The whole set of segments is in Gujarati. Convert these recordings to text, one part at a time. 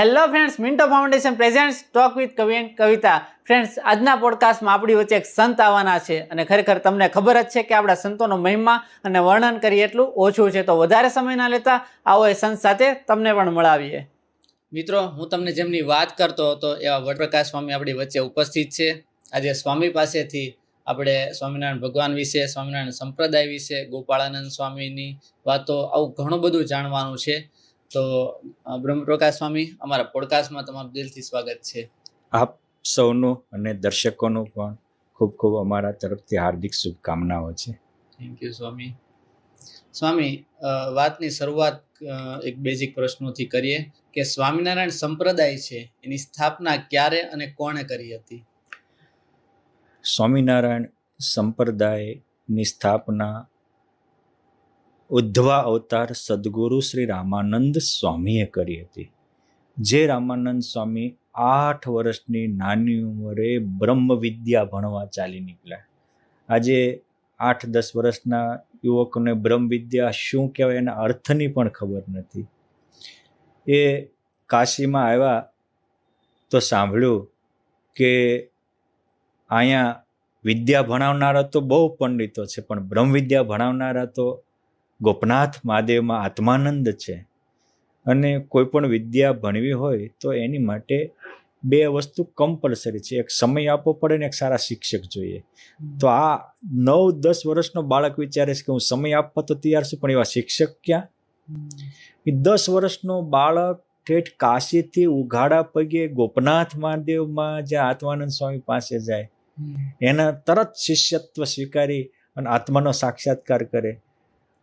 Hello friends, Minto foundation presents talk with કવિ એન્ડ કવિતા. ફ્રેન્ડ્સ, આજના પોડકાસ્ટમાં આપણી વચ્ચે એક સંત આવવાના છે અને ખરેખર તમને ખબર જ છે કે આપણા સંતોનો મહિમા અને વર્ણન કરીએ એટલું ઓછું છે. તો વધારે સમય ના લેતા આવો એ સંત સાથે તમને પણ મળાવીએ. મિત્રો, હું તમને જેમની વાત કરતો હતો એવા વડપ્રકાશ સ્વામી આપણી વચ્ચે ઉપસ્થિત છે. આજે સ્વામી પાસેથી આપણે સ્વામિનારાયણ ભગવાન વિશે, સ્વામિનારાયણ સંપ્રદાય વિશે, ગોપાળાનંદ સ્વામીની વાતો, આવું ઘણું બધું જાણવાનું છે. તો બ્રહ્મપ્રકાશ સ્વામી, અમારા પોડકાસ્ટમાં તમારું દિલથી સ્વાગત છે. આપ સૌનું અને દર્શકોનું પણ ખૂબ ખૂબ અમારા તરફથી હાર્દિક શુભકામનાઓ છે. થેન્ક યુ સ્વામી. સ્વામી, વાતની શરૂઆત એક બેઝિક પ્રશ્નોથી કરીએ કે સ્વામિનારાયણ સંપ્રદાય છે એની સ્થાપના ક્યારે અને કોણે કરી હતી? સ્વામિનારાયણ સંપ્રદાયની સ્થાપના ઉદ્ધવા અવતાર સદગુરુ શ્રી રામાનંદ સ્વામીએ કરી હતી. જે રામાનંદ સ્વામી 8 વર્ષની નાની ઉંમરે બ્રહ્મ વિદ્યા ભણવા ચાલી નીકળ્યા. આજે 8-10 વર્ષના યુવકોને બ્રહ્મ વિદ્યા શું કહેવાય એના અર્થની પણ ખબર નથી. એ કાશીમાં આવ્યા તો સાંભળ્યું કે અહીંયા વિદ્યા ભણાવનારા તો બહુ પંડિતો છે, પણ બ્રહ્મ વિદ્યા ભણાવનારા તો ગોપનાથ મહાદેવમાં આત્માનંદ છે. અને કોઈ પણ વિદ્યા ભણવી હોય તો એની માટે 2 વસ્તુ કમ્પલસરી છે. એક સમય આપવો પડે ને એક સારા શિક્ષક જોઈએ. તો આ 9-10 વર્ષનો બાળક વિચારે છે કે હું સમય આપવા તો તૈયાર છું, પણ એવા શિક્ષક ક્યાં? એ 10 વર્ષનો બાળક ઠેઠ કાશીથી ઉઘાડા પગે ગોપનાથ મહાદેવમાં જ્યાં આત્માનંદ સ્વામી પાસે જાય, એના તરત શિષ્યત્વ સ્વીકારી અને આત્માનો સાક્ષાત્કાર કરે.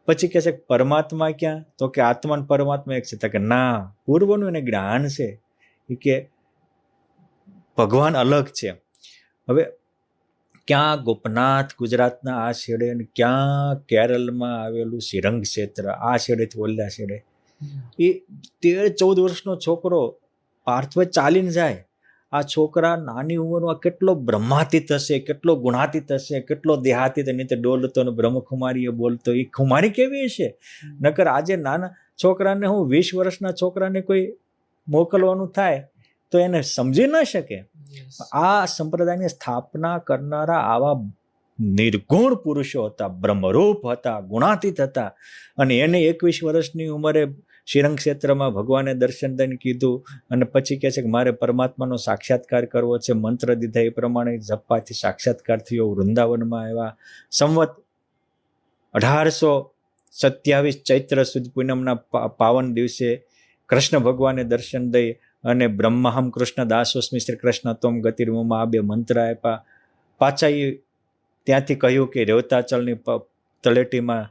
પછી કહે છે પરમાત્મા ક્યાં? તો કે આત્મા પરમાત્મા એક છે. કે ના, પૂર્વનું એને જ્ઞાન છે કે ભગવાન અલગ છે. હવે ક્યાં ગોપનાથ ગુજરાતના આ છેડે અને ક્યાં કેરળમાં આવેલું શ્રીરંગ ક્ષેત્ર આ છેડેથી ઓલા છેડે, એ 13-14 વર્ષનો છોકરો પાર્થવે ચાલીને જાય. આ છોકરા નાની ઉંમરમાં કેટલો બ્રહ્માતીત હશે, કેટલો ગુણાતીત હશે, કેટલો દેહાતીત, નહીં તો ડોલતો ને બ્રહ્મકુમારીએ બોલતો. એ કુમારી કેવી હશે? નકર આજે નાના છોકરાને, હું 20 વર્ષના છોકરાને કોઈ મોકલવાનું થાય તો એને સમજી ન શકે. આ સંપ્રદાયની સ્થાપના કરનારા આવા નિર્ગુણ પુરુષો હતા, બ્રહ્મરૂપ હતા, ગુણાતીત હતા. અને એને 21 વર્ષની ઉંમરે શ્રીરંગ ક્ષેત્રમાં ભગવાને દર્શન દઈને કીધું અને પછી કહે છે કે મારે પરમાત્માનો સાક્ષાત્કાર કરવો છે. મંત્ર દીધા એ પ્રમાણે જપવાથી સાક્ષાત્કાર થયો. વૃંદાવનમાં આવ્યા. સંવત 1827 ચૈત્ર સુદ પૂનમના પાવન દિવસે કૃષ્ણ ભગવાને દર્શન દઈ અને બ્રહ્મહમ કૃષ્ણ દાસોસ્મિ શ્રી કૃષ્ણ તોમ ગતિર્મમાં આ 2 મંત્ર આપ્યા. પાછા એ ત્યાંથી કહ્યું કે રેવતાચલની તળેટીમાં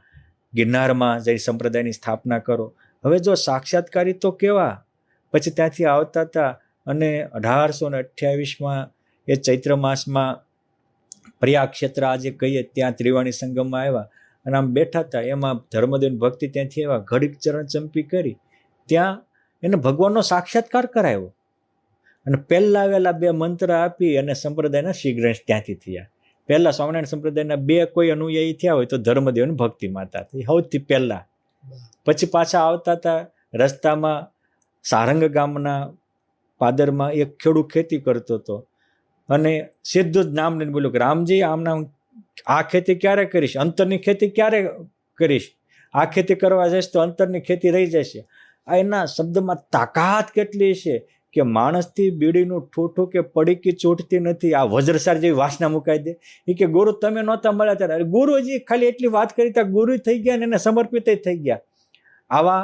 ગિરનારમાં જઈ સંપ્રદાયની સ્થાપના કરો. હવે જો સાક્ષાત્કારી તો કેવા. પછી ત્યાંથી આવતા હતા અને 1828માં એ ચૈત્ર માસમાં પ્રયાગ ક્ષેત્ર આજે કહીએ ત્યાં ત્રિવાણી સંગમમાં આવ્યા અને આમ બેઠા હતા. એમાં ધર્મદેવની ભક્તિ ત્યાંથી આવ્યા, ઘડીક ચરણ ચંપી કરી. ત્યાં એને ભગવાનનો સાક્ષાત્કાર કરાયો અને પહેલા આવેલા 2 મંત્ર આપી અને સંપ્રદાયના શ્રીગ્રંથ ત્યાંથી થયા. પહેલા સ્વામિનારાયણ સંપ્રદાયના 2 કોઈ અનુયાયી થયા હોય તો ધર્મદેવ ભક્તિ માતા હતી સૌથી પહેલા. પછી પાછા આવતા હતા. રસ્તામાં સારંગ ગામના પાદરમાં એક ખેડૂત ખેતી કરતો હતો અને સીધું જ નામ લઈને બોલ્યું કે રામજી, આમના આ ખેતી ક્યારે કરીશ? અંતરની ખેતી ક્યારે કરીશ? આ ખેતી કરવા જઈશ તો અંતરની ખેતી રહી જશે. આ એના શબ્દમાં તાકાત કેટલી છે કે માણસથી બીડીનું ઠૂઠું કે પડીકી ચોટતી નથી. આ વજ્રસાર જેવી વાસના મુકાઈ દે. એ કે ગુરુ તમે નહોતા મળ્યા ત્યારે ગુરુજી ખાલી એટલી વાત કરી ત્યાં ગુરુ થઈ ગયા ને એને સમર્પિત થઈ ગયા. આવા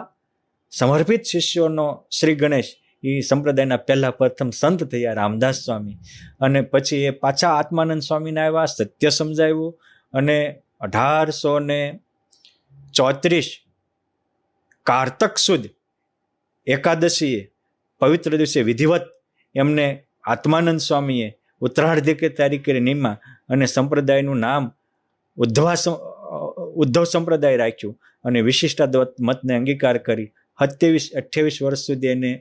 સમર્પિત શિષ્યોનો શ્રી ગણેશ એ સંપ્રદાયના પહેલા પ્રથમ સંત થયા, રામદાસ સ્વામી. અને પછી એ પાછા આત્માનંદ સ્વામીને આવ્યા, સત્ય સમજાવ્યું અને 1834 કારતક સુદ એકાદશીએ પવિત્ર દિવસે વિધિવત એમને આત્માનંદ સ્વામીએ ઉત્તરાર્ધિક તારીખે નિમા અને સંપ્રદાયનું નામ ઉદ્ધવ સંપ્રદાય રાખ્યું અને વિશિષ્ટાદ્વૈત મતને અંગીકાર કરી 27-28 વર્ષ સુધી એને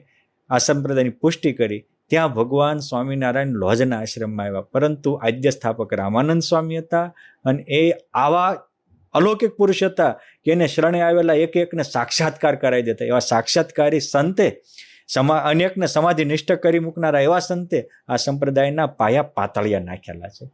આ સંપ્રદાયની પુષ્ટિ કરી. ત્યાં ભગવાન સ્વામિનારાયણ લોજના આશ્રમમાં આવ્યા. પરંતુ આદ્ય સ્થાપક રામાનંદ સ્વામી હતા અને એ આવા અલૌકિક પુરુષ હતા કે એને શરણે આવેલા એક એકને સાક્ષાત્કાર કરાવી દેતા. એવા સાક્ષાત્કારી સંતે અનેકને સમાધિ નિષ્ઠ કરી મૂકનારા એવા સંતે આ સંપ્રદાયના પાયા પાતળિયા નાખેલા છે.